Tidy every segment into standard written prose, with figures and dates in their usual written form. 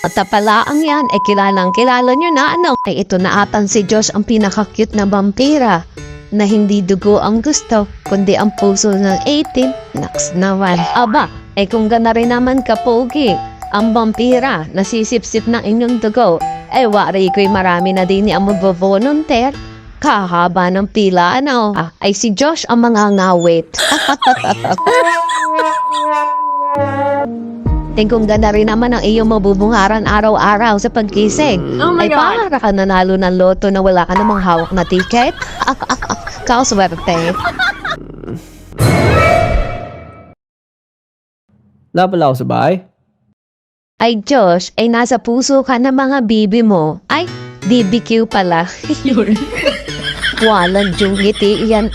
At palaang yan, kilalang kilala nyo na ano. Ay ito na atan si Josh ang pinaka-cute na vampira na hindi dugo ang gusto, kundi ang puso ng 18. Naks naman. Aba, kung gana rin naman kapogi, ang vampira nasisip-sip ng inyong dugo, wari ko'y marami na din ang magbo-volunteer. Kahaba ng pila, ano? Ay si Josh ang mga ngawit. Kung ganda rin naman ang iyong mabubungaran araw-araw sa pagkising. Oh my God. Para ka nanalo ng loto na wala ka namang hawak na ticket. Kauswerte. Wala pala ako sa bahay. Ay Josh, nasa puso ka ng mga bibi mo. Ay, BBQ pala. Walang jungiti yan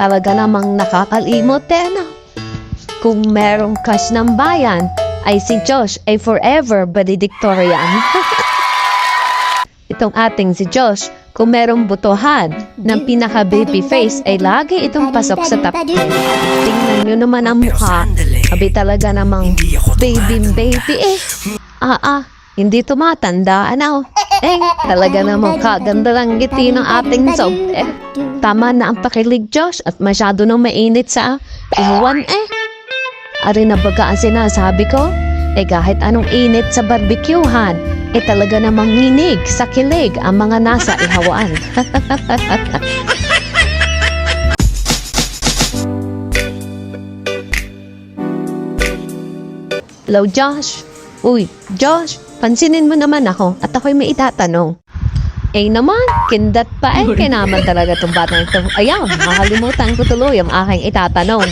Talaga namang nakakalimot no? Kung merong cash ng bayan, ay si Josh ay forever valedictorian. Itong ating si Josh, kung merong butuhan ng pinaka-baby face, ay lagi itong pasok sa tabi. Tingnan nyo naman ang mukha. Abi talaga namang baby. Hindi tumatanda, ano? Talaga namang kaganda lang ngiti ng ating sob. Tama na ang pakilig, Josh, at masyado nang mainit sa iwan, Ari na baga ang sinasabi ko? Kahit anong init sa barbecuehan, talaga namang nginig sa kilig ang mga nasa ihawaan. Hello, Josh. Uy, Josh, pansinin mo naman ako at ako'y may itatanong. Naman, kindat pa kinaman talaga itong batang ito. Ayan, makalimutan ko tuloy ang aking itatanong.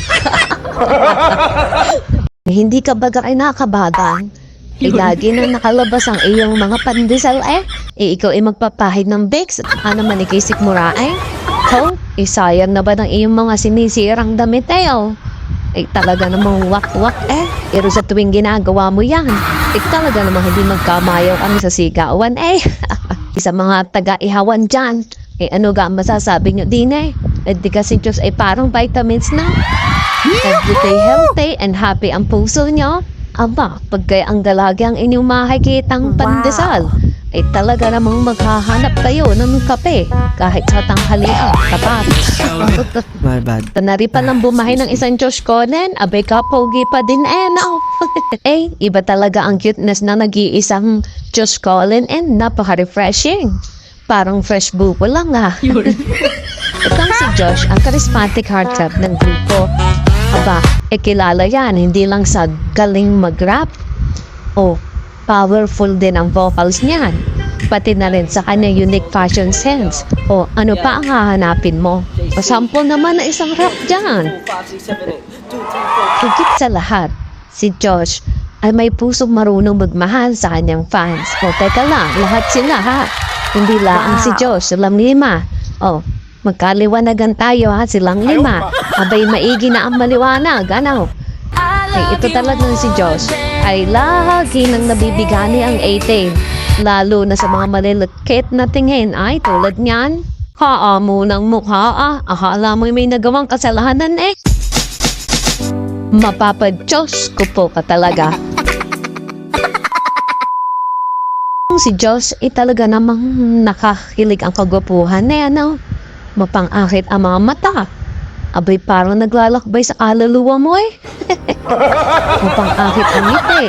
Hindi ka baga ay nakabadan? Lagi na nakalabas ang iyong mga pandesal ikaw ay magpapahid ng bakes at naman ikisik mura sayang na ba ng iyong mga sinisirang damit talaga namang wak-wak pero sa tuwing ginagawa mo yan talaga namang hindi magkamayaw kami sa sigawan sa mga taga-ihawan dyan ano ga masasabi nyo din di kasi Diyos ay parang vitamins na everyday healthy and happy ang puso nyo. Aba, pagkaya ang dalagi ang inyong makikitang pandesal, talaga namang maghahanap kayo ng kape kahit sa tanghalian, tapat. My bad. Tanari pa lang bumahay ng isang Josh Conan, abay kapogi pa din no? Iba talaga ang cuteness na nag-iisang Josh Conan and napaka-refreshing. Parang fresh buko lang Itong si Josh, ang charismatic heartthrob ng grupo. Aba, kilala yan, hindi lang sa galing mag-rap. Powerful din ang vocals niyan. Pati na rin sa kanya unique fashion sense. Ano pa ang hahanapin mo? Sample naman na isang rap dyan. Higit sa lahat, si Josh ay may pusong marunong magmahal sa kanyang fans. Teka lang, lahat sila Hindi lang si Josh, silang 5. Magkaliwanagan tayo silang 5. Abay maigi na ang maliwanag, ano? Ito talagang si Josh ay lagi nang nabibigani ang 18. Lalo na sa mga malilakit na tingin tulad niyan. Kaamo ng mukha akala mo may nagawang kasalanan Mapapad-Diyos ko po ka talaga. Si Josh talaga namang nakakilig ang kagwapuhan ano? Mapang-akit ang mga mata. Abay parang naglalakbay sa kaluluwa mo Mapang-akit ang ngiti.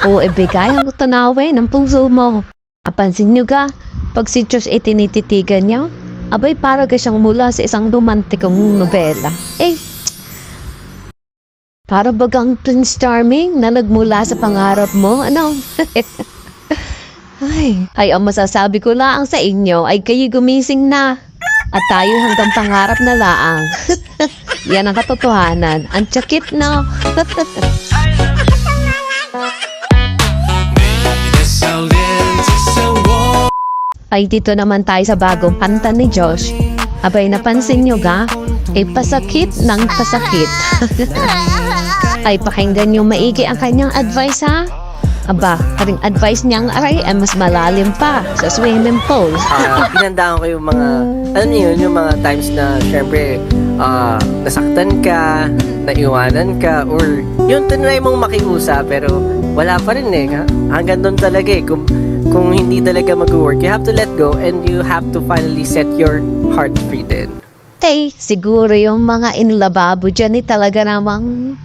Ibigay ang tanawin ng puso mo. Apansin nyo ka, pag si Josh tinititigan niya, abay para ka siyang mula sa isang romantikong nobela. Para bagang Prince Charming na nagmula sa pangarap mo, ano? Ay, ang masasabi ko lang sa inyo ay kayo gumising na. At tayo hanggang pangarap na laang. Yan ang katotohanan. Ang tsakit na. Ay, dito naman tayo sa bagong kanta ni Josh. Abay, napansin nyo ga? Pasakit ng pasakit. Ay, pakinggan nyo maigi ang kanyang advice Aba, karing advice niyang aray ay mas malalim pa sa swimming pool. Pinandaan ko yung mga, yung mga times na syempre, nasaktan ka, naiwanan ka, or yung tunay mong makiusap pero wala pa rin eh. Hanggang doon talaga eh. Kung hindi talaga mag-work, you have to let go and you have to finally set your heart free din. Siguro yung mga inlababo dyan talaga namang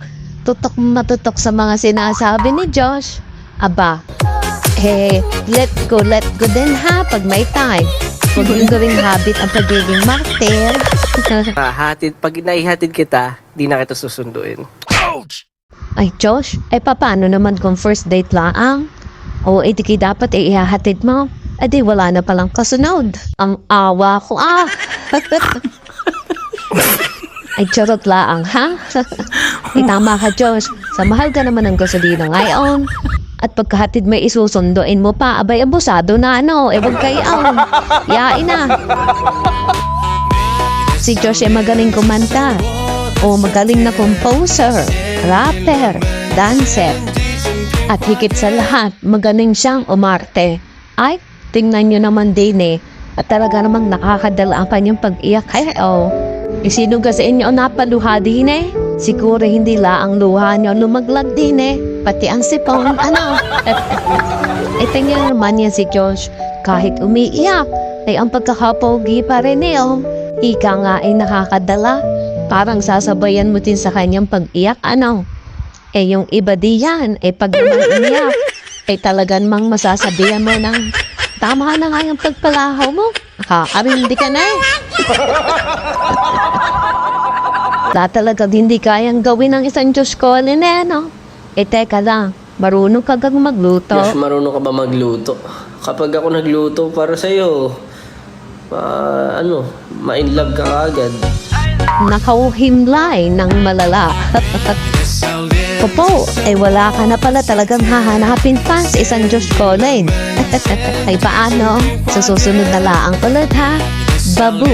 matutok sa mga sinasabi ni Josh. Aba, let go din ha pag may time. Huwag yung gawing habit ang pagiging martir. Pag naihatid kita, di na kita susunduin. Ay, Josh, paano naman kung first date laang? O, di dapat ihahatid mo. Di wala na palang kasunod. Ang awa ko, Ay, charot laang, ha? Tama ka, Josh. Sa mahal ka naman ng gasolina ngayon. At pagkahatid may isusunduin mo pa, abay, abusado na, wag kayo. Yain na. Si Josh magaling kumanta. O magaling na composer, rapper, dancer. At higit sa lahat, magaling siyang umarte. Ay, tingnan nyo naman din At talaga namang nakakadala ang kanyang pag-iyak. Sino ka sa inyo napaluha din Siguro hindi laang luha niyo lumaglag din pati ang sipon, tingnan naman yan si Josh. Kahit umiiyak, ang pagkakapogi pa rin Ika nga nakakadala. Parang sasabayan mo din sa kanyang pag-iyak, yung iba diyan, pag naman umiyak, talagang mang masasabihan mo ng tama na nga yung pagpalahaw mo. Hindi ka na talaga hindi kayang gawin ng isang Diyos calling teka lang, marunong ka gang magluto? Josh, marunong ka ba magluto? Kapag ako nagluto para sa'yo, ma-inlove ka agad. Nakauhimlay ng malala. Popo, wala ka na pala talagang hahanapin pa sa isang Diyos calling. Paano? Sa susunod na laang ulit ha? Babu.